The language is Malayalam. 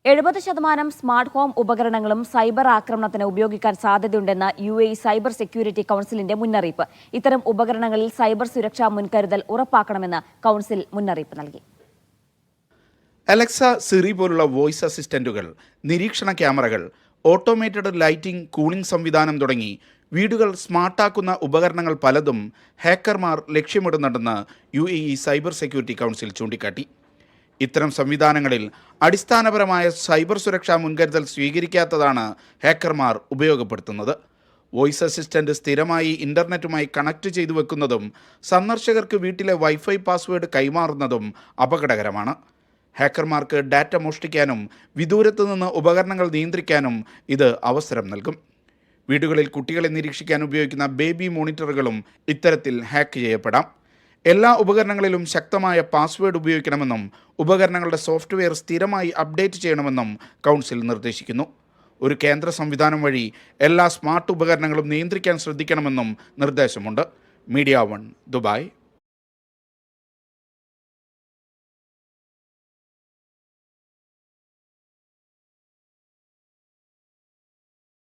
70% സ്മാർട്ട് ഹോം ഉപകരണങ്ങളും സൈബർ ആക്രമണത്തിന് ഉപയോഗിക്കാൻ സാധ്യതയുണ്ടെന്ന് UAE സൈബർ സെക്യൂരിറ്റി കൗൺസിലിന്റെ മുന്നറിയിപ്പ്. ഇത്തരം ഉപകരണങ്ങളിൽ സൈബർ സുരക്ഷാ മുൻകരുതൽ ഉറപ്പാക്കണമെന്ന് കൗൺസിൽ മുന്നറിയിപ്പ് നൽകി. അലക്സ, സിറി പോലുള്ള വോയിസ് അസിസ്റ്റന്റുകൾ, നിരീക്ഷണ ക്യാമറകൾ, ഓട്ടോമേറ്റഡ് ലൈറ്റിംഗ്, കൂളിംഗ് സംവിധാനം തുടങ്ങി വീടുകൾ സ്മാർട്ടാക്കുന്ന ഉപകരണങ്ങൾ പലതും ഹാക്കർമാർ ലക്ഷ്യമിടുന്നുണ്ടെന്ന് UAE സൈബർ സെക്യൂരിറ്റി കൗൺസിൽ ചൂണ്ടിക്കാട്ടി. ഇത്തരം സംവിധാനങ്ങളിൽ അടിസ്ഥാനപരമായ സൈബർ സുരക്ഷാ മുൻകരുതൽ സ്വീകരിക്കാത്തതാണ് ഹാക്കർമാർ ഉപയോഗപ്പെടുത്തുന്നത്. വോയിസ് അസിസ്റ്റന്റ് സ്ഥിരമായി ഇന്റർനെറ്റുമായി കണക്ട് ചെയ്തു വെക്കുന്നതും സന്ദർശകർക്ക് വീട്ടിലെ വൈഫൈ പാസ്വേഡ് കൈമാറുന്നതും അപകടകരമാണ്. ഹാക്കർമാർക്ക് ഡാറ്റ മോഷ്ടിക്കാനും വിദൂരത്തു നിന്ന് ഉപകരണങ്ങൾ നിയന്ത്രിക്കാനും ഇത് അവസരം നൽകും. വീടുകളിൽ കുട്ടികളെ നിരീക്ഷിക്കാൻ ഉപയോഗിക്കുന്ന ബേബി മോണിറ്ററുകളും ഇത്തരത്തിൽ ഹാക്ക് ചെയ്യപ്പെടാം. എല്ലാ ഉപകരണങ്ങളിലും ശക്തമായ പാസ്വേഡ് ഉപയോഗിക്കണമെന്നും ഉപകരണങ്ങളുടെ സോഫ്റ്റ്വെയർ സ്ഥിരമായി അപ്ഡേറ്റ് ചെയ്യണമെന്നും കൗൺസിൽ നിർദ്ദേശിക്കുന്നു. ഒരു കേന്ദ്ര സംവിധാനം വഴി എല്ലാ സ്മാർട്ട് ഉപകരണങ്ങളും നിയന്ത്രിക്കാൻ ശ്രദ്ധിക്കണമെന്നും നിർദ്ദേശമുണ്ട്. Media 1, Dubai.